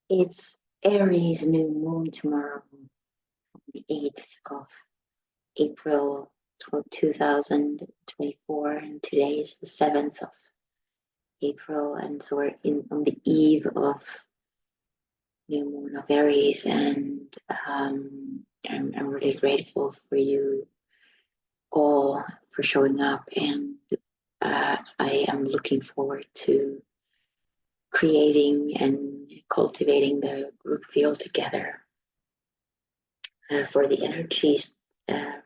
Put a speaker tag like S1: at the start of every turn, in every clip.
S1: It's Aries New Moon tomorrow, the 8th of April 2024, and today is the 7th of April, and so we're on the eve of New Moon of Aries, and I'm really grateful for you all for showing up, and I am looking forward to creating and cultivating the group field together. For the energies uh,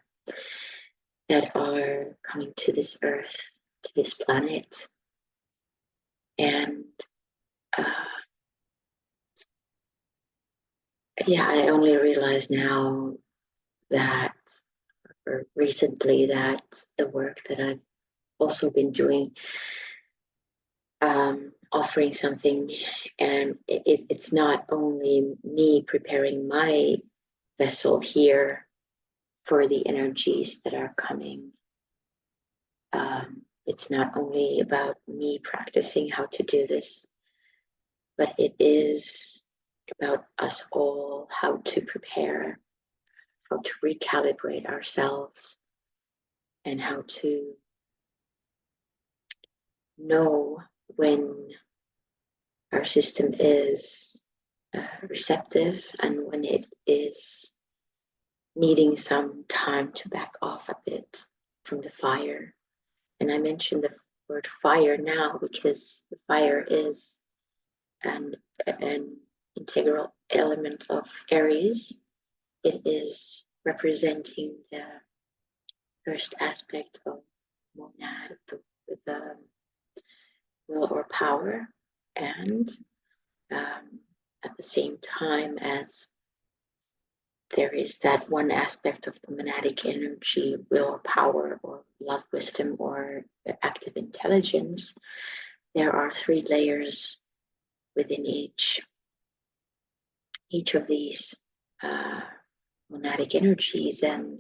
S1: that are coming to this earth, to this planet. And I only realize now that, or recently, that the work that I've also been doing, offering something, and it's not only me preparing my vessel here for the energies that are coming. It's not only about me practicing how to do this, but it is about us all, how to prepare, how to recalibrate ourselves, and how to know when our system is receptive and when it is needing some time to back off a bit from the fire. And I mention the word fire now because the fire is an integral element of Aries. It is representing the first aspect of monad, the will or power, and at the same time as there is that one aspect of the monadic energy, will, power, or love, wisdom, or active intelligence, there are 3 layers within each of these monadic energies, and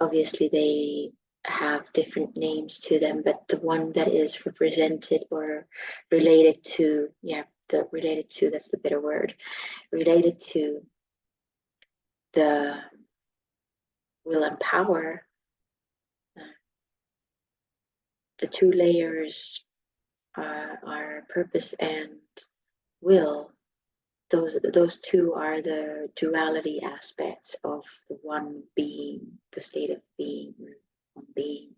S1: obviously they have different names to them, but the one that is represented or related to, that's the better word, related to the will and power, the 2 layers are purpose and will. Those 2 are the duality aspects of the one being, the state of being, one being.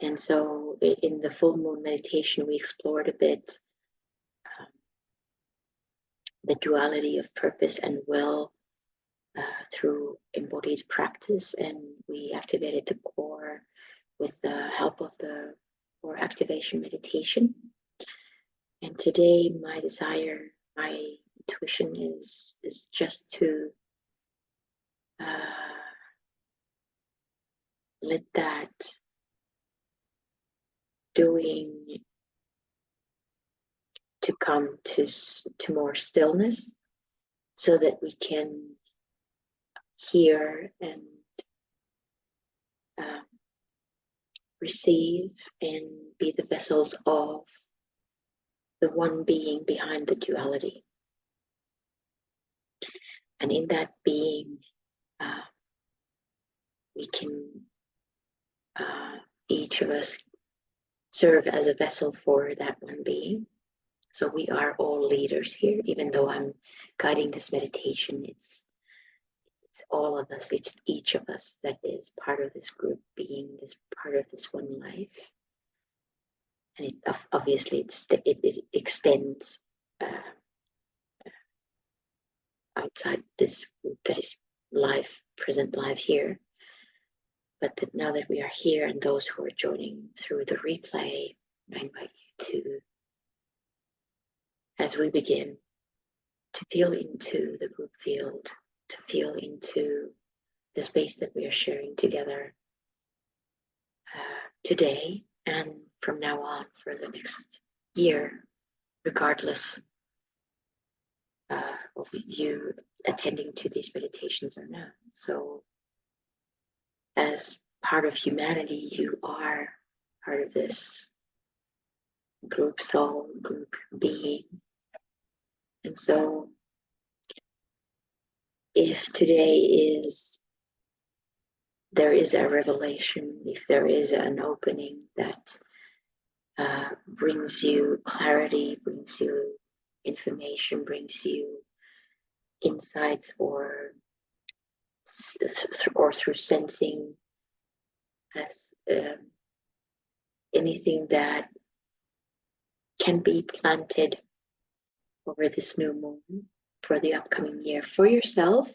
S1: And so in the full moon meditation, we explored a bit the duality of purpose and will through embodied practice, and we activated the core with the help of the core activation meditation. And today, my desire, my intuition is just to let that doing to come to more stillness, so that we can hear and receive and be the vessels of the one being behind the duality. And in that being, we can each of us serve as a vessel for that one being. So we are all leaders here, even though I'm guiding this meditation. It's all of us, it's each of us that is part of this group being, this part of this one life. And it obviously it extends outside this group that is life, present life here. But that now that we are here, and those who are joining through the replay, I invite you to, as we begin, to feel into the group field, to feel into the space that we are sharing together today and from now on for the next year, regardless of you attending to these meditations or not. So as part of humanity, you are part of this group soul, group being, And so if today there is a revelation, if there is an opening that brings you clarity, brings you information, brings you insights, or through sensing, as anything that can be planted over this new moon for the upcoming year, for yourself,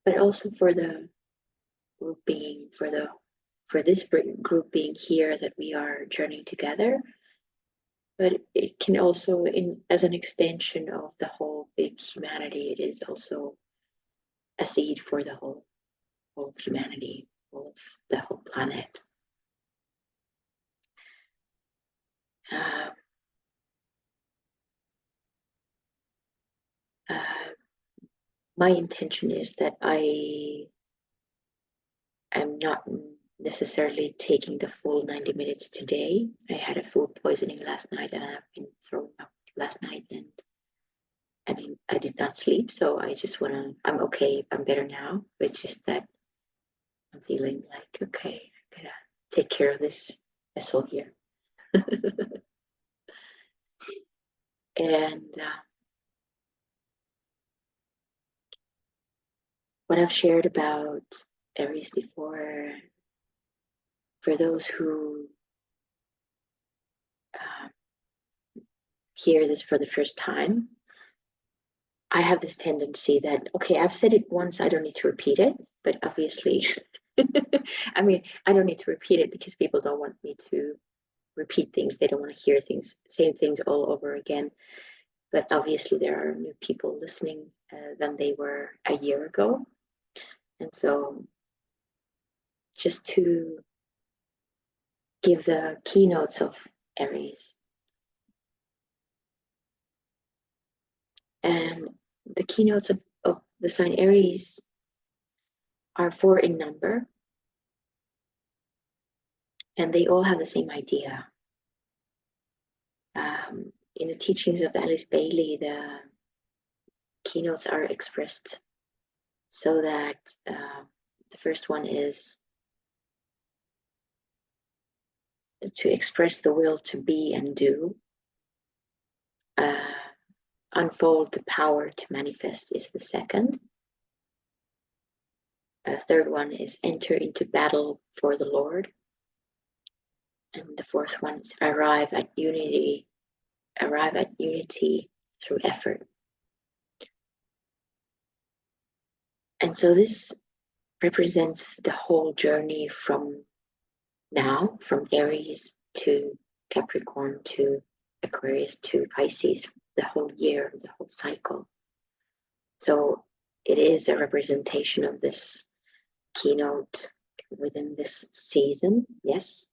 S1: but also for the group being, for this group being here, that we are journeying together. But it can also, as an extension of the whole big humanity, it is also a seed for the whole of humanity, all of the whole planet. My intention is that I am not necessarily taking the full 90 minutes today. I had a food poisoning last night, and I've been thrown up last night, and I did not sleep. So I just I'm okay, I'm better now. It's just that I'm feeling like, okay, I gotta take care of this vessel here. And what I've shared about Aries before, for those who hear this for the first time, I have this tendency that, okay, I've said it once, I don't need to repeat it. But obviously, I mean, I don't need to repeat it because people don't want me to repeat things. They don't want to hear things, same things all over again. But obviously, there are new people listening than they were a year ago. And so just to give the keynotes of Aries. And the keynotes of the sign Aries are 4 in number. And they all have the same idea. In the teachings of Alice Bailey, the keynotes are expressed so that the first one is to express the will to be and do. Unfold the power to manifest is the second. Third one is enter into battle for the Lord. And the fourth one is arrive at unity through effort. And so this represents the whole journey from now, from Aries to Capricorn to Aquarius to Pisces, the whole year, the whole cycle. So it is a representation of this keynote within this season, yes.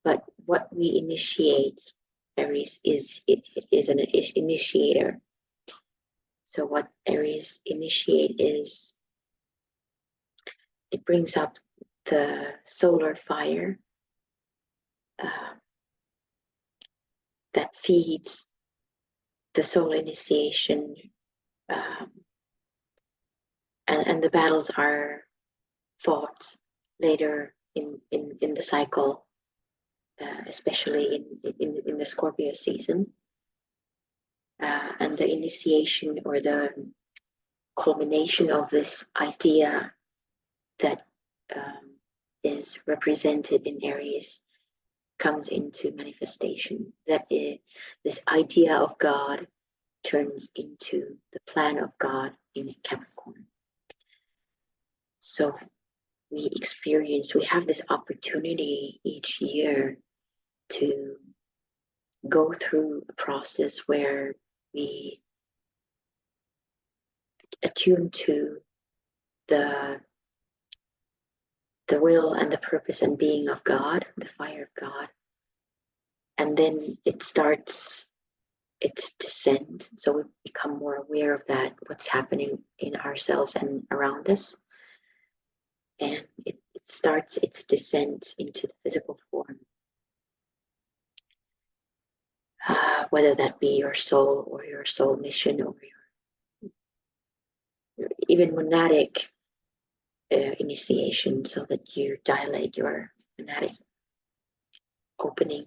S1: But what we initiate, Aries is an initiator. So what Aries initiate is, it brings up the solar fire that feeds the soul initiation, and the battles are fought later in the cycle, especially in the Scorpio season, and the initiation or the culmination of this idea that is represented in Aries comes into manifestation. That this idea of God turns into the plan of God in Capricorn. So we have this opportunity each year to go through a process where we attune to the will and the purpose and being of God, the fire of God. And then it starts its descent. So we become more aware of that, what's happening in ourselves and around us. And it starts its descent into the physical form. whether that be your soul or your soul mission or your even monadic initiation, so that you dilate your monadic opening,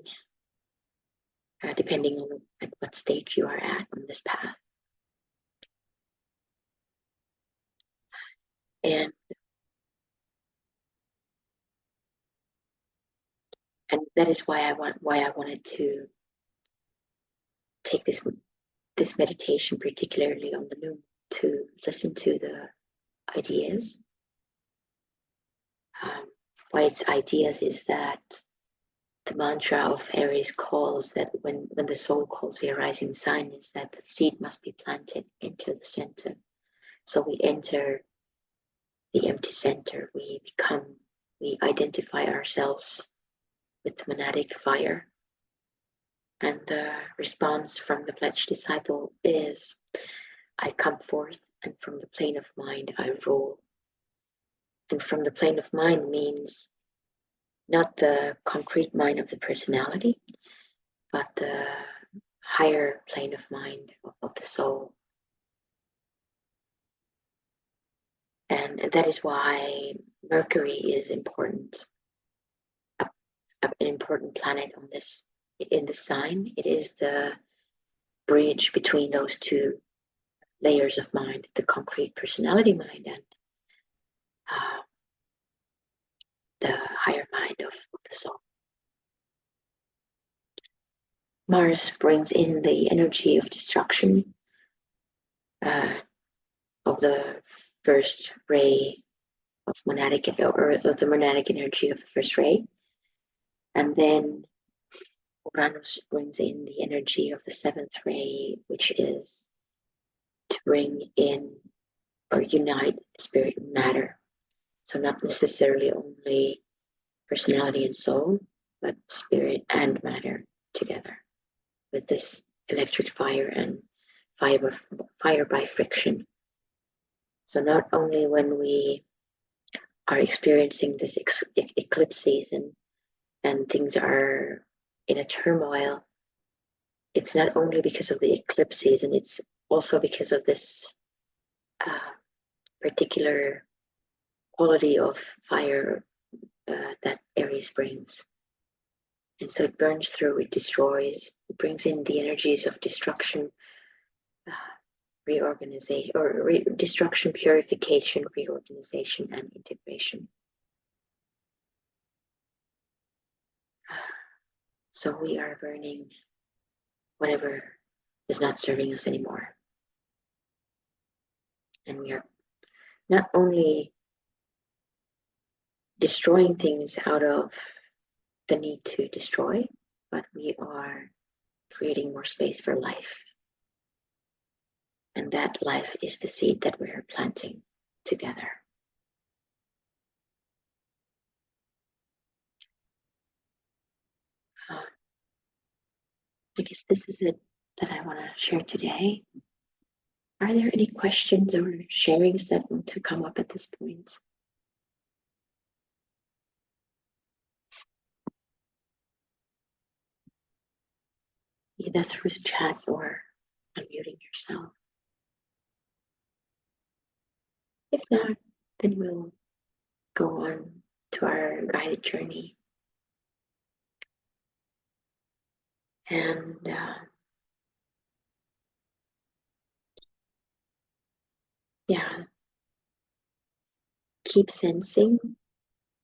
S1: depending on at what stage you are at on this path. And that is why I wanted to take this meditation, particularly on the moon, to listen to the ideas. Why it's ideas is that the mantra of Aries calls, that when the soul calls the arising sign, is that the seed must be planted into the center. So we enter the empty center, we identify ourselves with the monadic fire. And the response from the pledged disciple is, I come forth, and from the plane of mind I rule. And from the plane of mind means not the concrete mind of the personality, but the higher plane of mind of the soul. And that is why Mercury is important, an important planet on this, in the sign. It is the bridge between those two layers of mind, the concrete personality mind and the higher mind of the soul. Mars brings in the energy of destruction, of the first ray of monadic, or of the monadic energy of the first ray. And then Uranus brings in the energy of the seventh ray, which is to bring in or unite spirit and matter. So not necessarily only personality and soul, but spirit and matter together with this electric fire and fire by friction. So not only when we are experiencing this eclipse season and things are in a turmoil, it's not only because of the eclipse season, it's also because of this particular quality of fire that Aries brings. And so it burns through, it destroys, it brings in the energies of destruction, reorganization, or destruction, purification, reorganization, and integration. So we are burning whatever is not serving us anymore. And we are not only destroying things out of the need to destroy, but we are creating more space for life. And that life is the seed that we are planting together. I guess this is it that I want to share today. Are there any questions or sharings that want to come up at this point? Either through chat or unmuting yourself. If not, then we'll go on to our guided journey. And keep sensing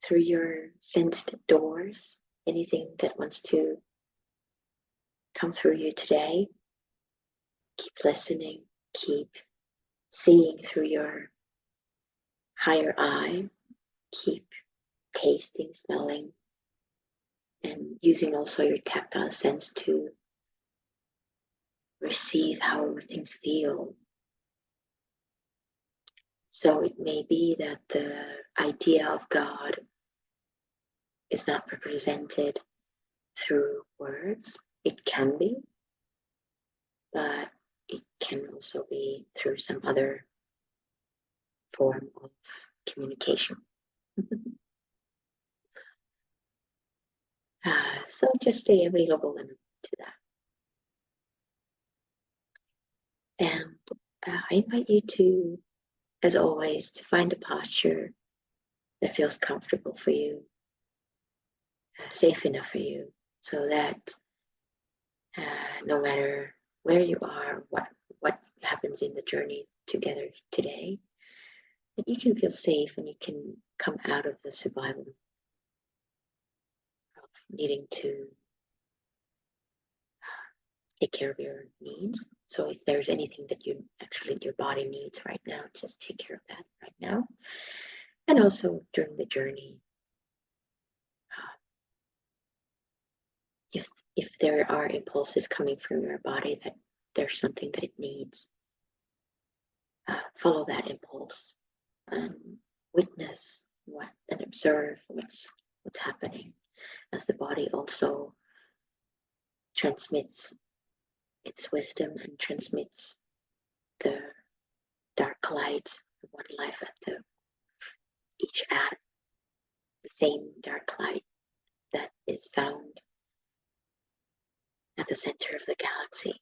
S1: through your sensed doors anything that wants to come through you today. Keep listening, keep seeing through your higher eye, keep tasting, smelling, and using also your tactile sense to receive how things feel. So it may be that the idea of God is not represented through words. It can be, but it can also be through some other form of communication. So just stay available to that. And I invite you to, as always, to find a posture that feels comfortable for you, safe enough for you, so that no matter where you are, what happens in the journey together today, that you can feel safe and you can come out of the survival of needing to take care of your needs. So if there's anything that your body needs right now, just take care of that right now. And also during the journey, uh, if there are impulses coming from your body that there's something that it needs, follow that impulse and witness and observe what's happening, as the body also transmits its wisdom and transmits the dark light, the one life at each atom, the same dark light that is found at the center of the galaxy.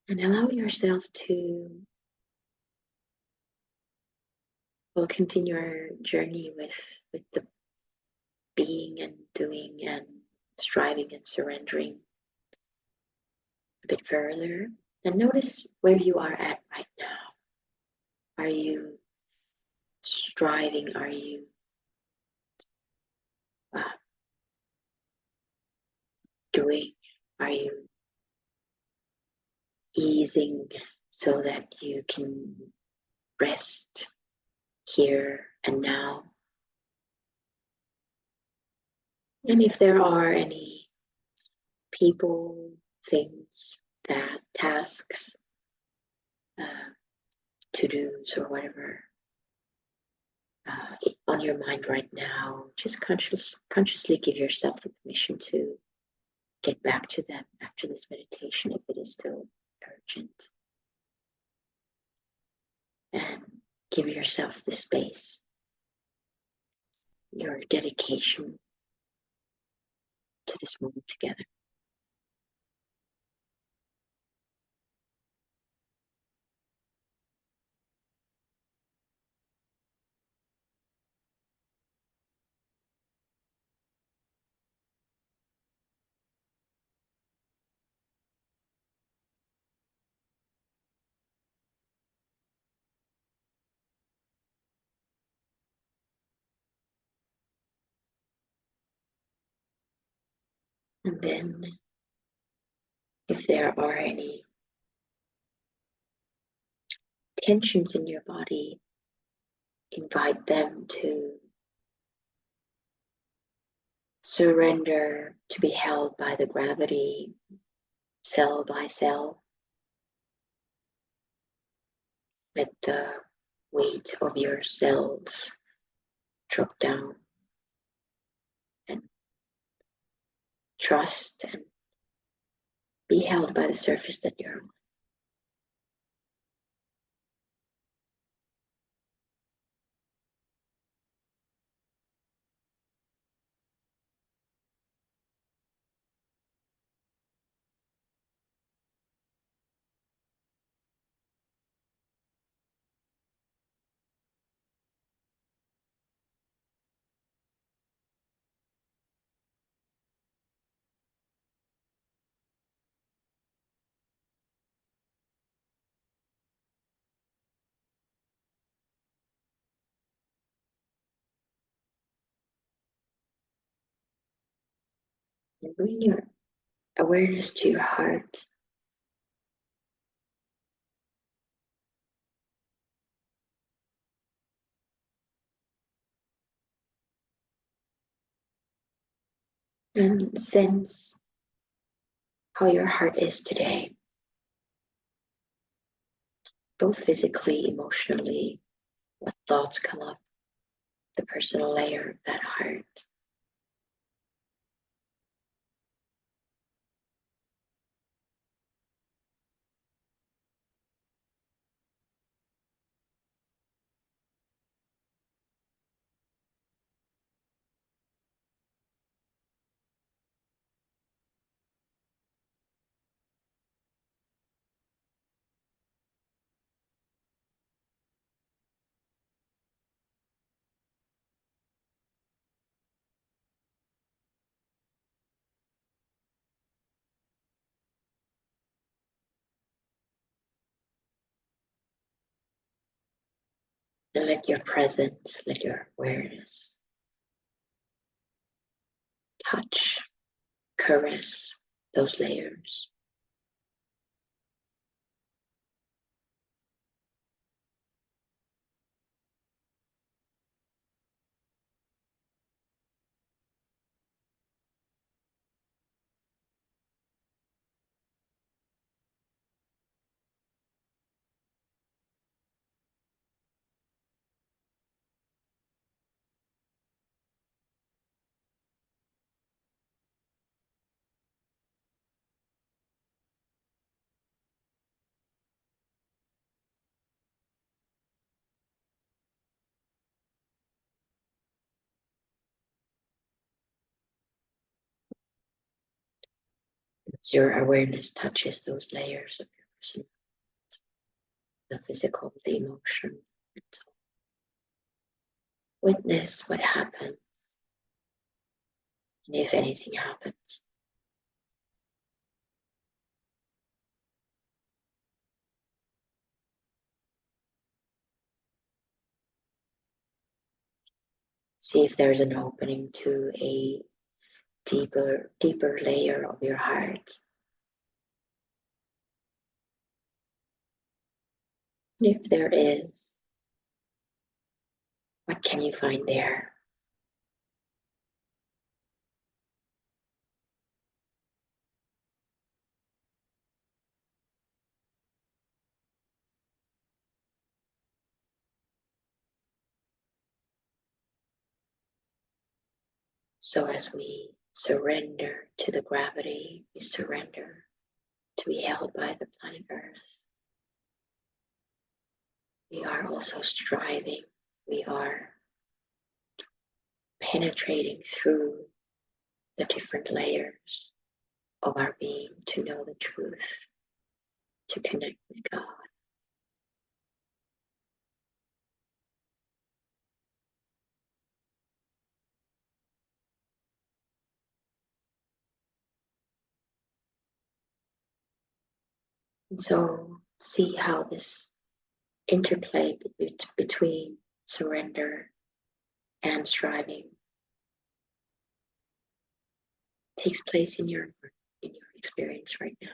S1: And allow yourself to continue your journey with the being and doing and striving and surrendering a bit further, and notice where you are at right now. Are you striving? Are you uh, doing? Are you easing so that you can rest here and now? And if there are any people, things, tasks, to-dos, or whatever on your mind right now, just consciously give yourself the permission to get back to them after this meditation if it is still urgent. And give yourself the space, your dedication to this moment together. And then, if there are any tensions in your body, invite them to surrender, to be held by the gravity, cell by cell. Let the weight of your cells drop down, and trust and be held by the surface that you're on. And bring your awareness to your heart. And sense how your heart is today, both physically, emotionally, what thoughts come up, the personal layer of that heart. And let your presence, let your awareness touch, caress those layers. As your awareness touches those layers of your personality, the physical, the emotional, mental, witness what happens, and if anything happens. See if there's an opening to a deeper layer of your heart. And if there is, what can you find there? So as we surrender to the gravity, we surrender to be held by the planet Earth. We are also striving, we are penetrating through the different layers of our being to know the truth, to connect with God. And so see how this interplay between surrender and striving takes place in your experience right now.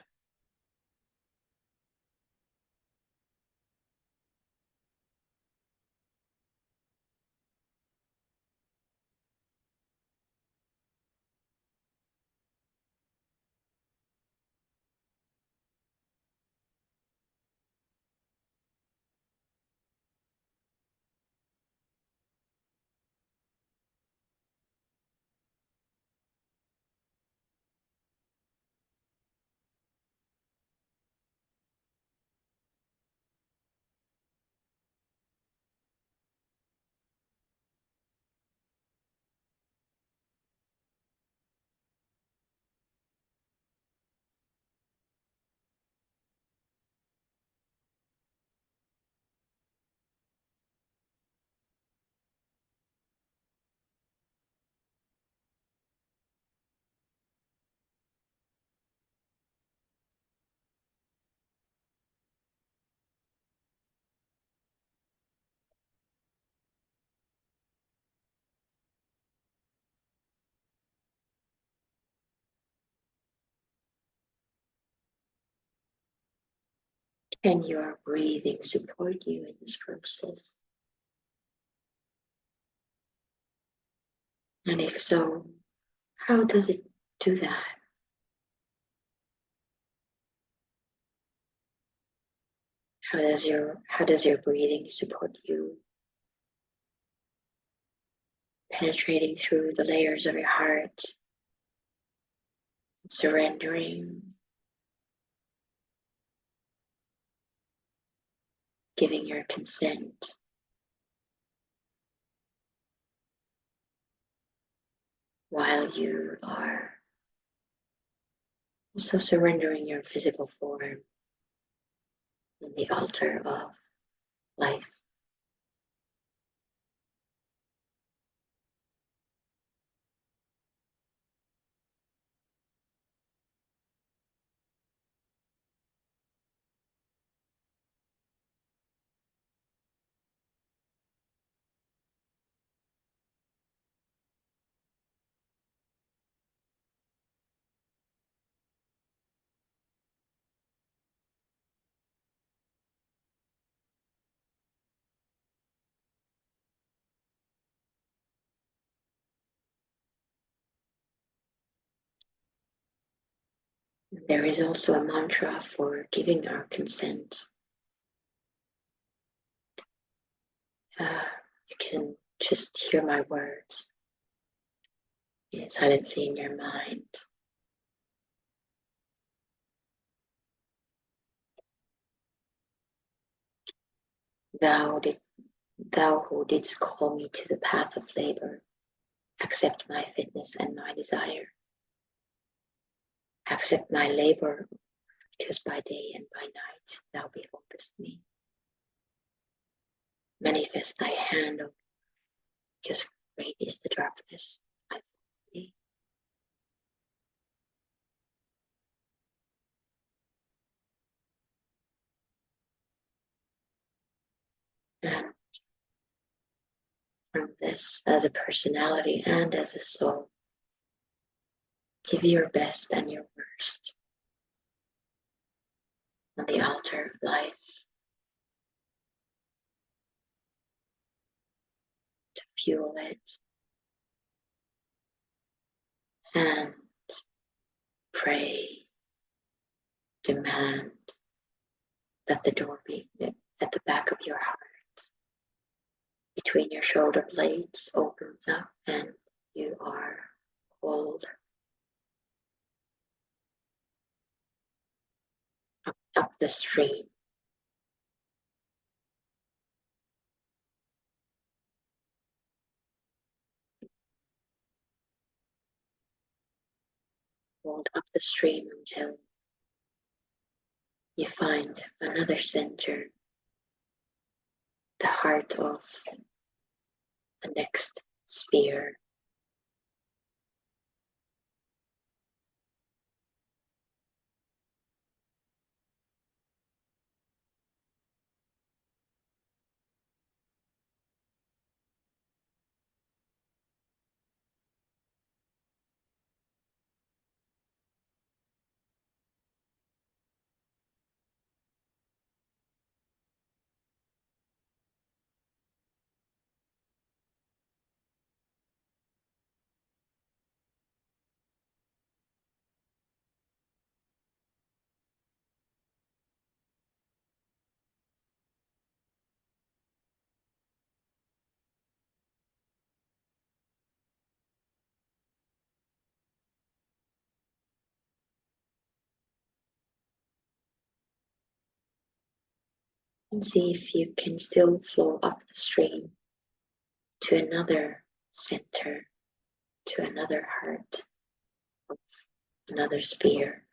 S1: Can your breathing support you in this process? And if so, how does it do that? How does your breathing support you penetrating through the layers of your heart, surrendering, giving your consent, while you are also surrendering your physical form on the altar of life. There is also a mantra for giving our consent. You can just hear my words silently in your mind. Thou who didst call me to the path of labor, accept my fitness and my desire. Accept my labor, because by day and by night thou beholdest me. Manifest thy hand, because great is the darkness I follow thee. And from this, as a personality and as a soul, give your best and your worst on the altar of life to fuel it and pray, demand that the door be at the back of your heart, between your shoulder blades, opens up and you are pulled up the stream. Pulled up the stream until you find another center, the heart of the next sphere. And see if you can still flow up the stream to another center, to another heart of another sphere.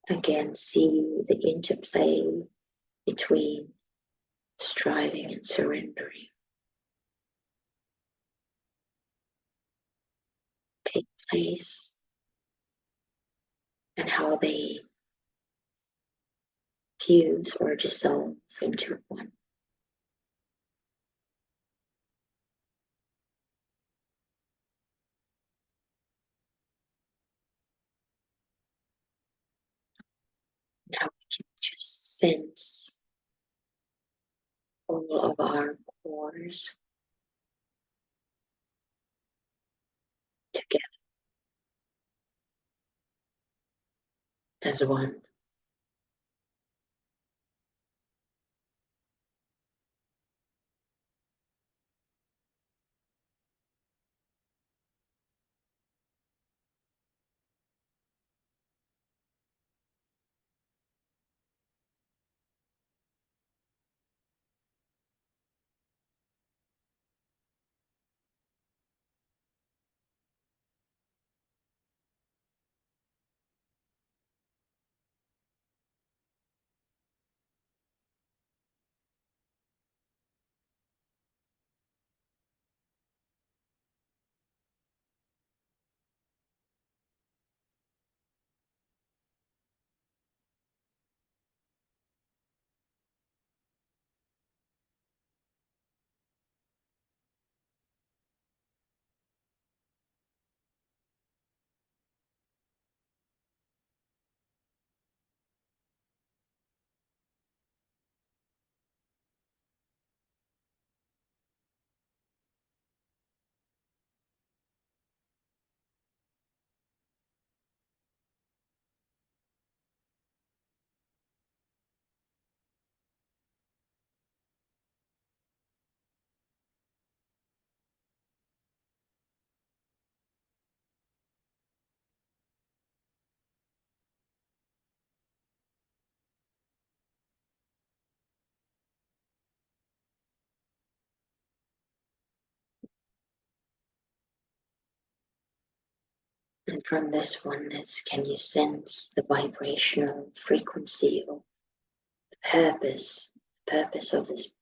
S1: Again, see the interplay between striving and surrendering take place and how they fuse or dissolve into one. Now we can just sense all of our cores together as one. And from this oneness, can you sense the vibrational frequency of the purpose of this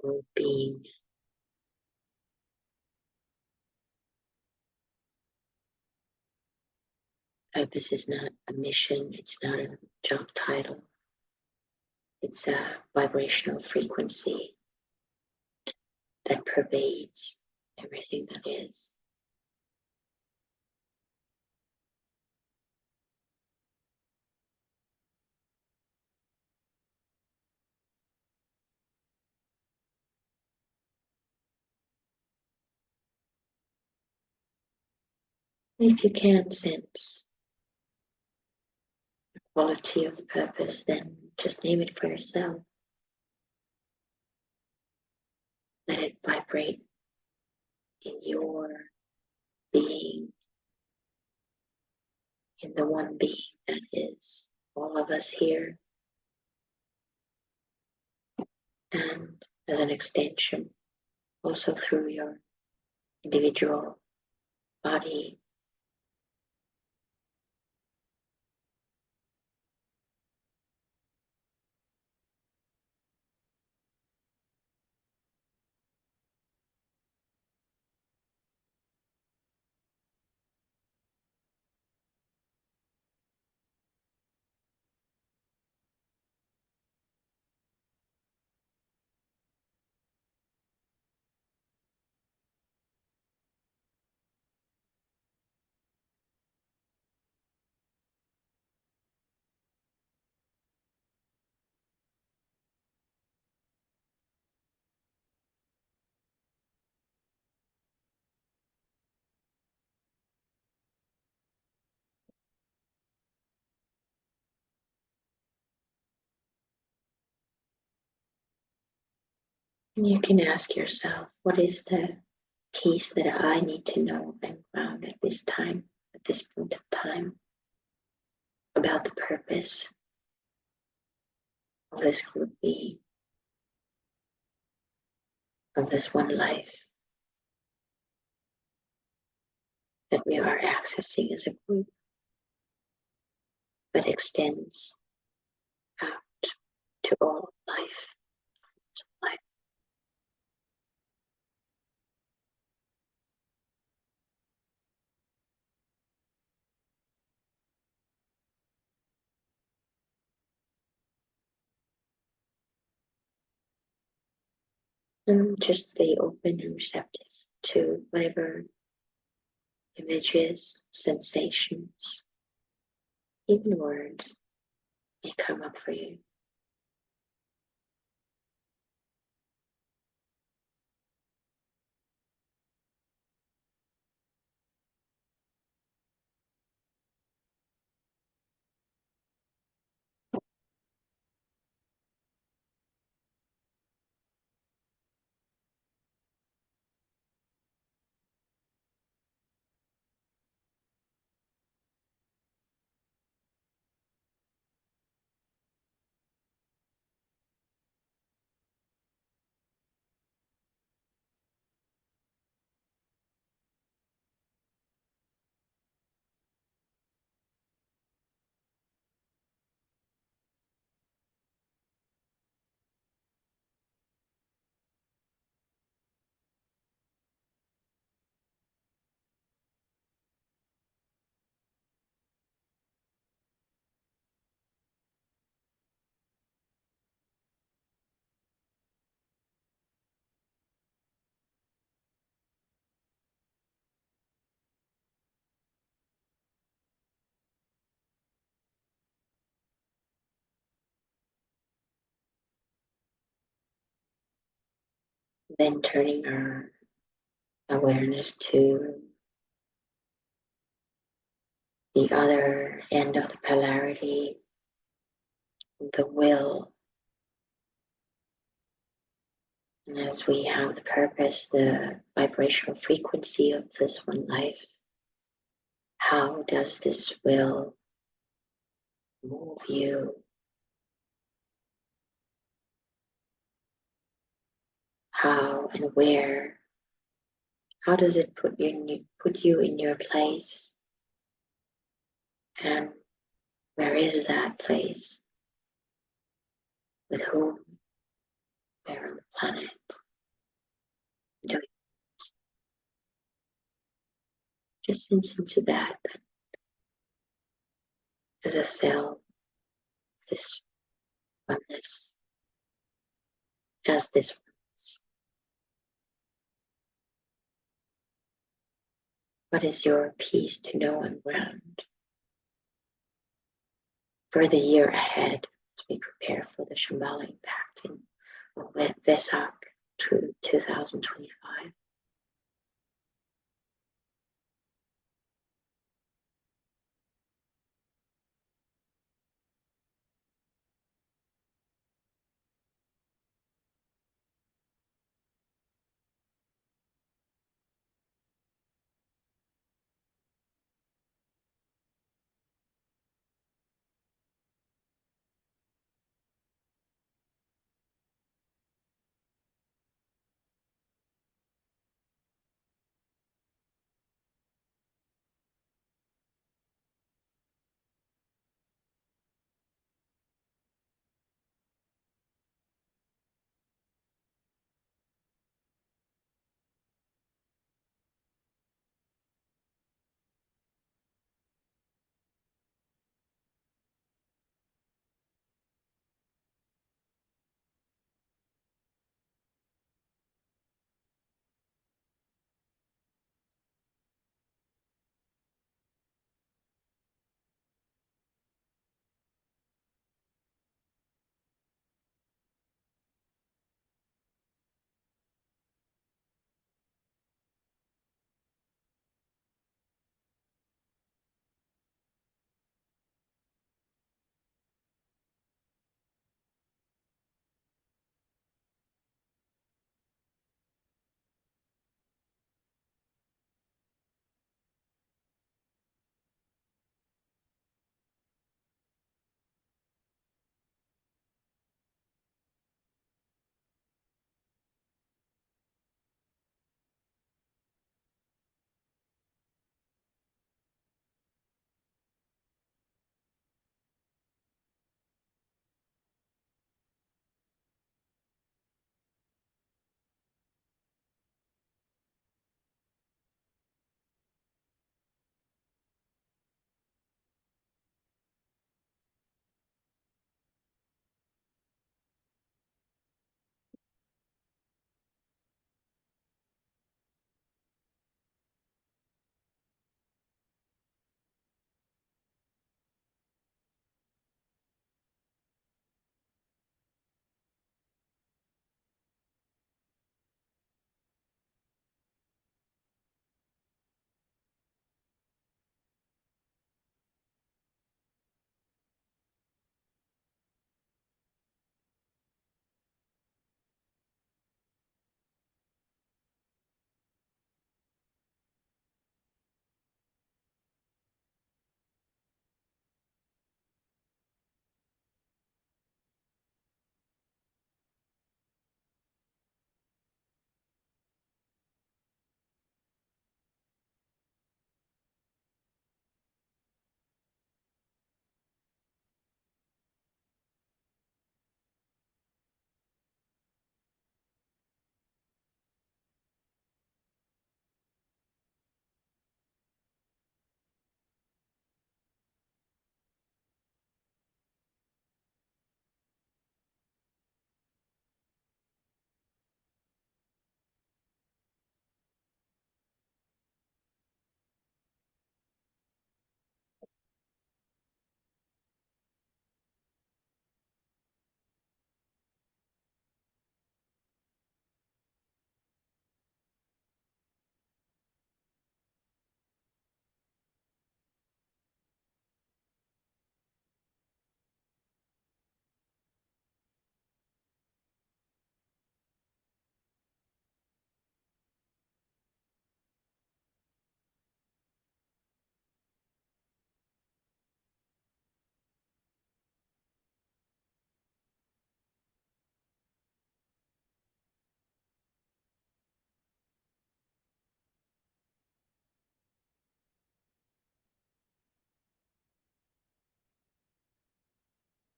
S1: group being? Purpose is not a mission, it's not a job title, it's a vibrational frequency that pervades everything that is. If you can sense the quality of the purpose, then just name it for yourself. Let it vibrate in your being, in the one being that is all of us here, and as an extension, also through your individual body. And you can ask yourself, what is the piece that I need to know and ground at this time, at this point of time, about the purpose of this group being, of this one life that we are accessing as a group, but extends out to all life. And just stay open and receptive to whatever images, sensations, even words may come up for you. Then turning our awareness to the other end of the polarity, the will. And as we have the purpose, the vibrational frequency of this one life, how does this will move you? How and where How does it put you in your place? And where is that place? With whom? Where on the planet? Do it. Just sense into that as a cell, this oneness, as this oneness. What is your piece to know and ground for the year ahead as we prepare for the Shambhala impact in Vesak to 2025?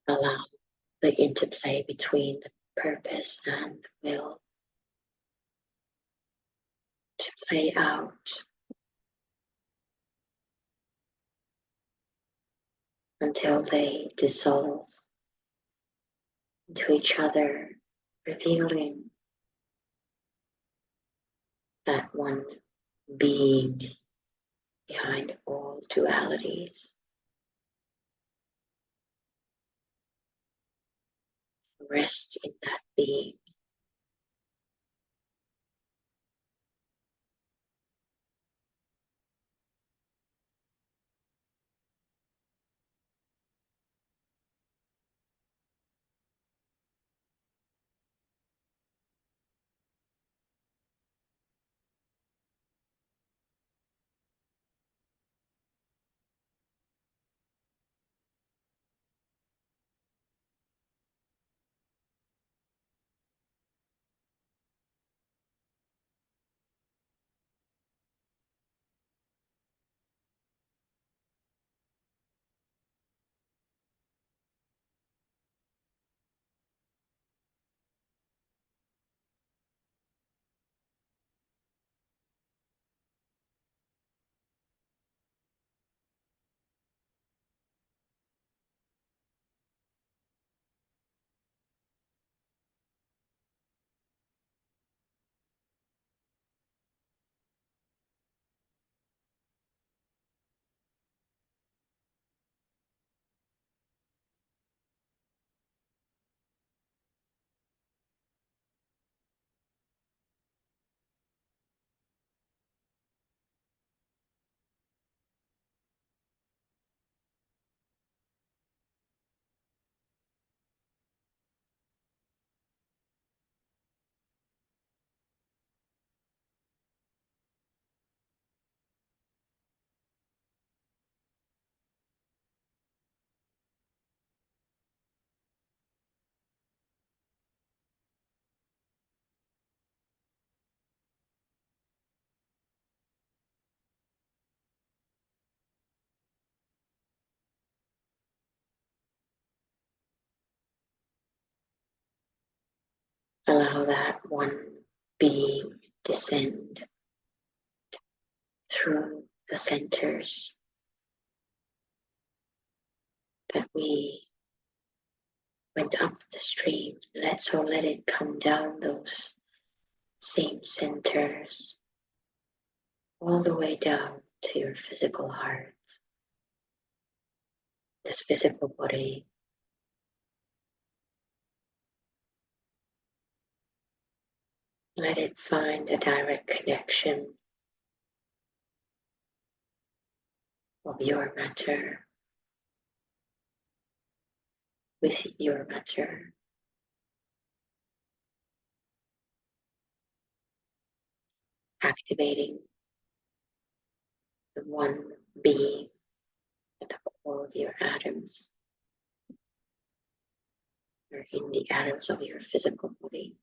S1: Allow the interplay between the purpose and the will to play out until they dissolve into each other, revealing that one being behind all dualities. Rest in that being. Allow that one being descend through the centers that we went up the stream. So let it come down those same centers all the way down to your physical heart, this physical body. Let it find a direct connection of your matter with your matter, activating the one being at the core of your atoms, or in the atoms of your physical body.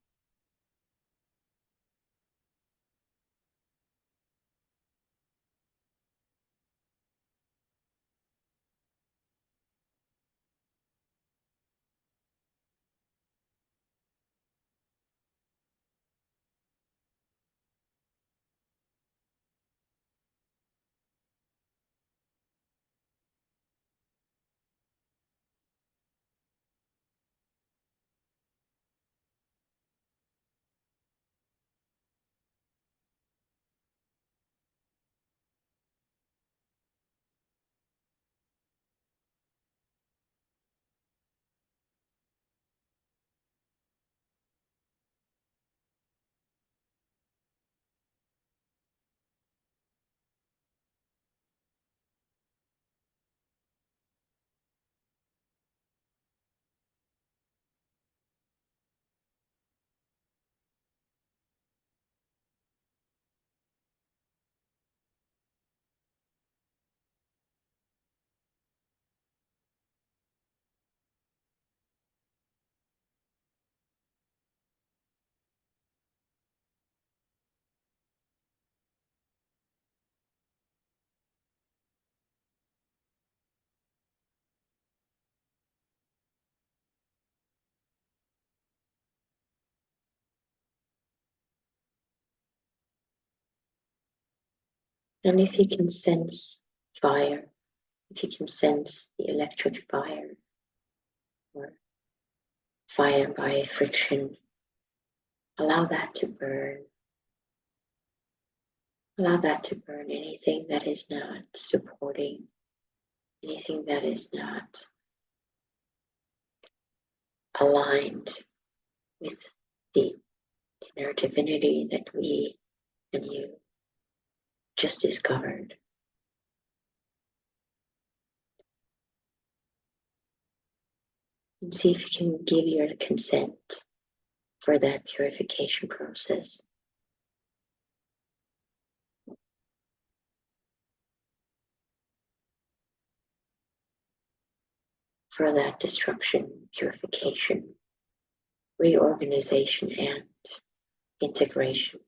S1: And if you can sense fire, if you can sense the electric fire or fire by friction, allow that to burn. Allow that to burn anything that is not supporting, anything that is not aligned with the inner divinity that we and you just discovered. And see if you can give your consent for that purification process. For that destruction, purification, reorganization, and integration.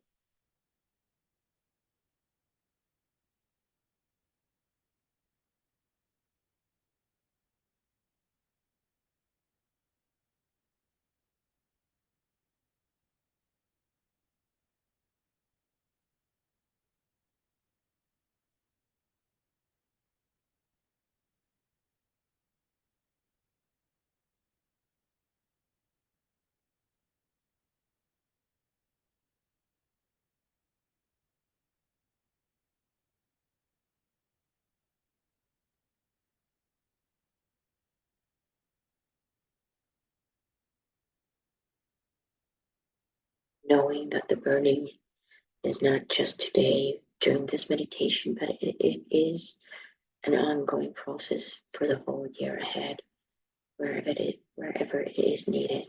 S1: Knowing that the burning is not just today during this meditation, but it is an ongoing process for the whole year ahead, wherever it is needed.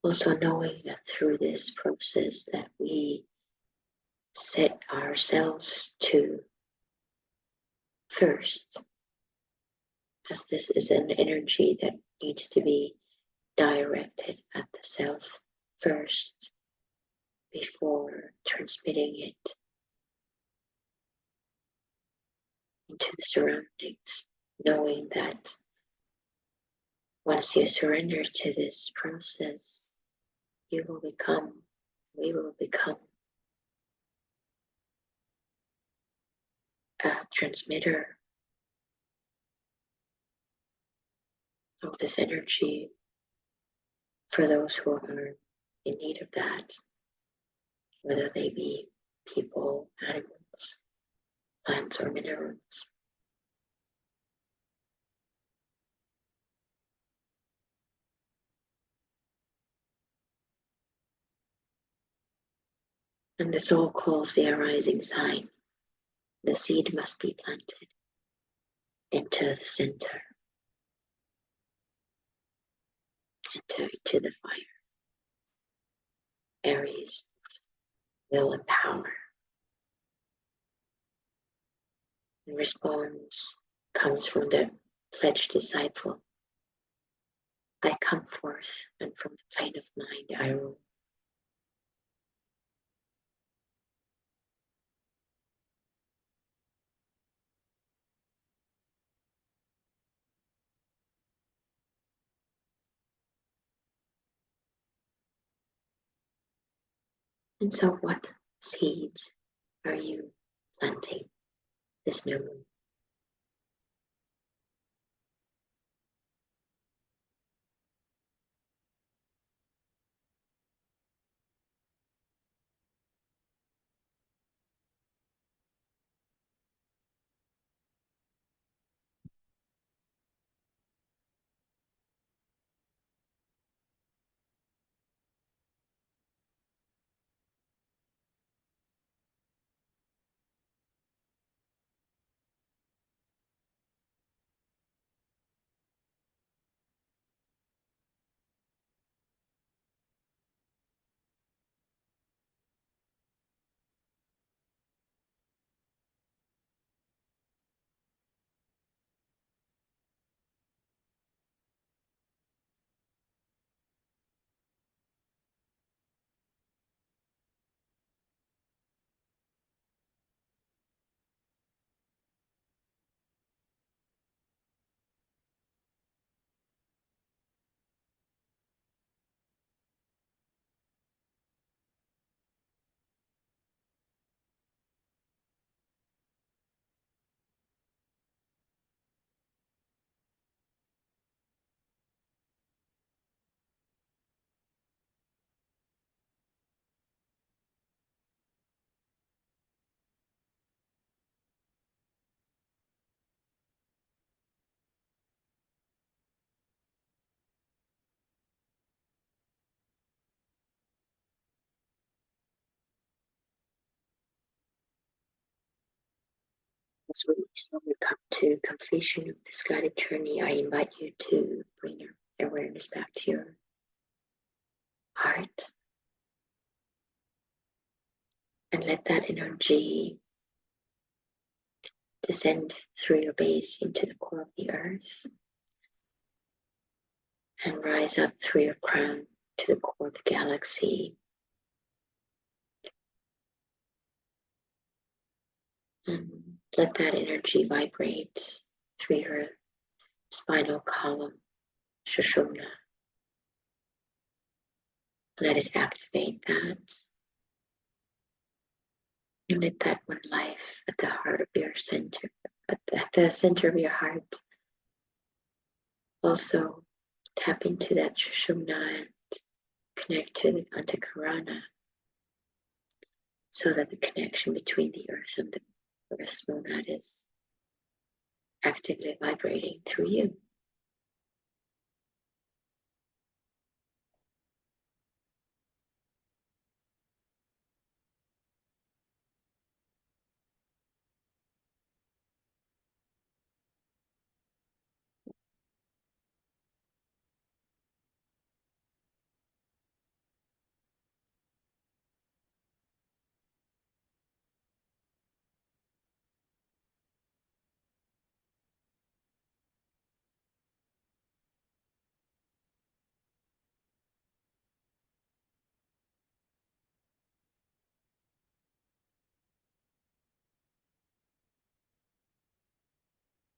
S1: Also knowing that through this process that we set ourselves to first, as this is an energy that needs to be directed at the self first before transmitting it into the surroundings, knowing that once you surrender to this process, you will become, we will become a transmitter of this energy for those who are in need of that, whether they be people, animals, plants, or minerals. And the soul calls the arising sign. The seed must be planted into the center, into the fire. Aries, will and power. The response comes from the pledged disciple. I come forth, and from the plane of mind I rule. And so what seeds are you planting this new moon? As we slowly come to completion of this guided journey, I invite you to bring your awareness back to your heart and let that energy descend through your base into the core of the earth and rise up through your crown to the core of the galaxy. And let that energy vibrate through your spinal column, Sushumna. Let it activate that. And let that one life at the heart of your center, at the center of your heart, also tap into that Sushumna and connect to the Antakarana so that the connection between the earth and the earth's monad is actively vibrating through you.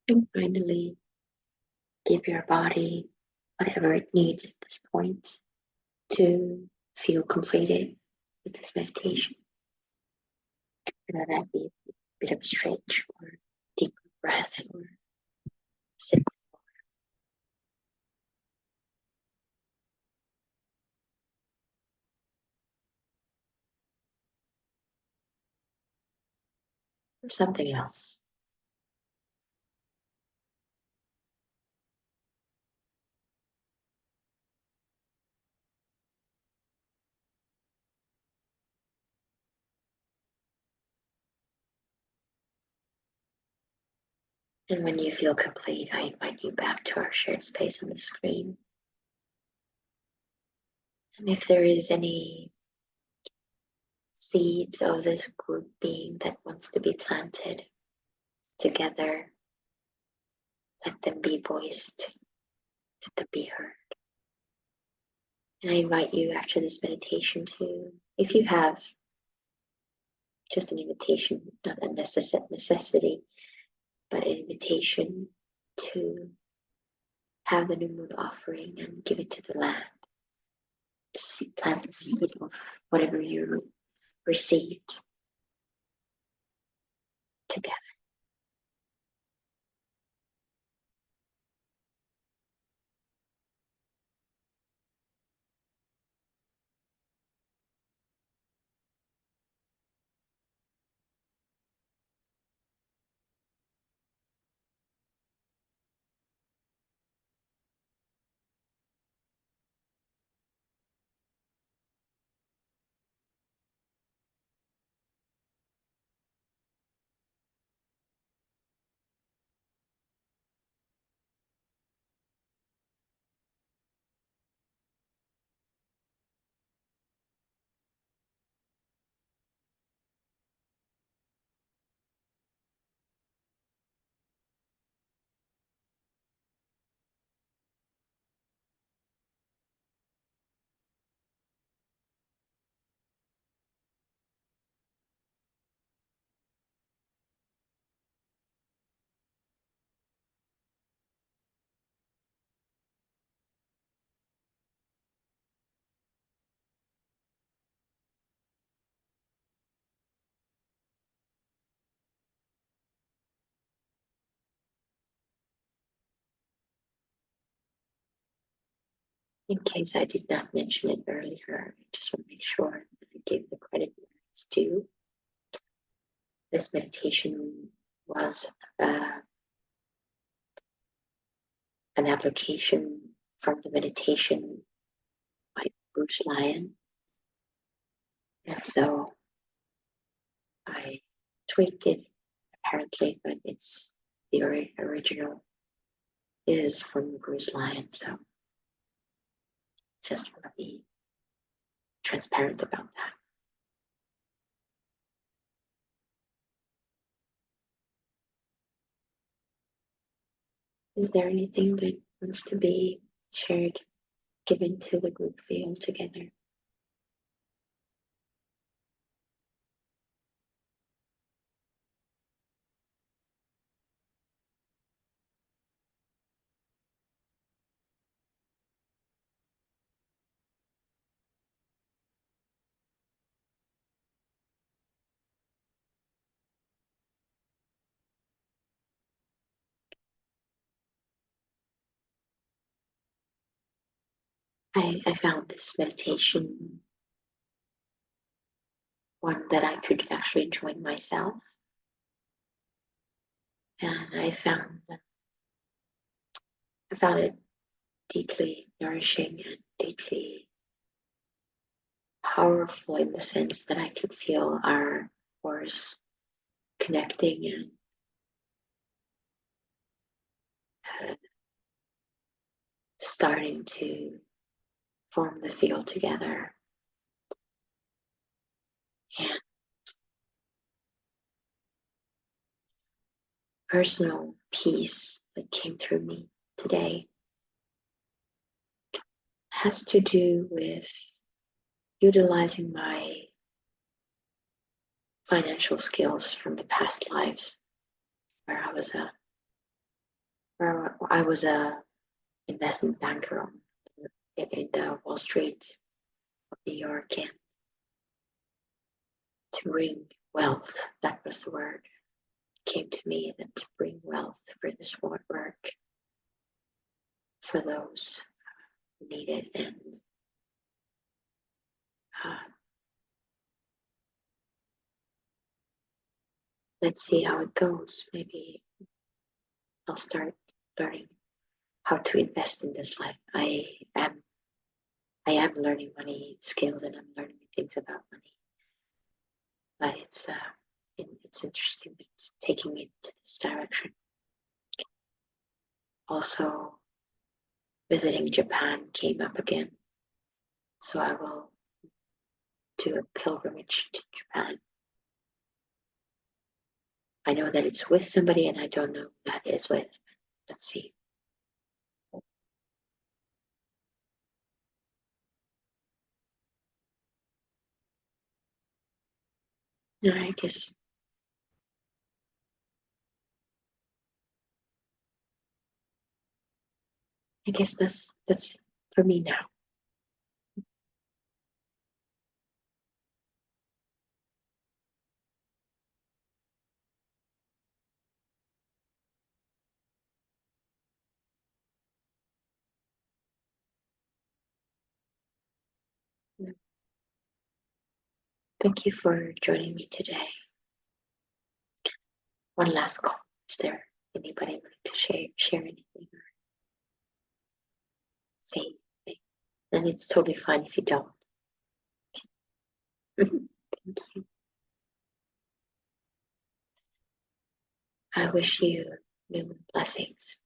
S1: And finally, give your body whatever it needs at this point to feel completed with this meditation. Whether that be a bit of stretch or deeper breath or sit or something else. And when you feel complete, I invite you back to our shared space on the screen. And if there is any seeds of this group being that wants to be planted together, let them be voiced, let them be heard. And I invite you after this meditation to, if you have just an invitation, not a necessity, but an invitation to have the new moon offering and give it to the land. Plant the seed of whatever you received together. In case I did not mention it earlier, I just want to make sure that I give the credit where it's due. This meditation was an application from the meditation by Bruce Lyon. And so I tweaked it apparently, but it's the original is from Bruce Lyon, so just want to be transparent about that. Is there anything that wants to be shared, given to the group feel together? I found this meditation one that I could actually join myself. And I found it deeply nourishing and deeply powerful, in the sense that I could feel our force connecting and starting to form the field together. And personal peace that came through me today has to do with utilizing my financial skills from the past lives, where I was a investment banker in the Wall Street of New York, and to bring wealth, that was the word, came to me, that to bring wealth for this work for those who need it. And let's see how it goes. Maybe I'll start learning how to invest in this life. I am learning money skills, and I'm learning things about money. But it's interesting that it's taking me to this direction. Also, visiting Japan came up again, so I will do a pilgrimage to Japan. I know that it's with somebody, and I don't know who that is with. Let's see. I guess that's for me now. Thank you for joining me today. One last call. Is there anybody wanting to share anything or say anything? And it's totally fine if you don't. Thank you. I wish you new blessings.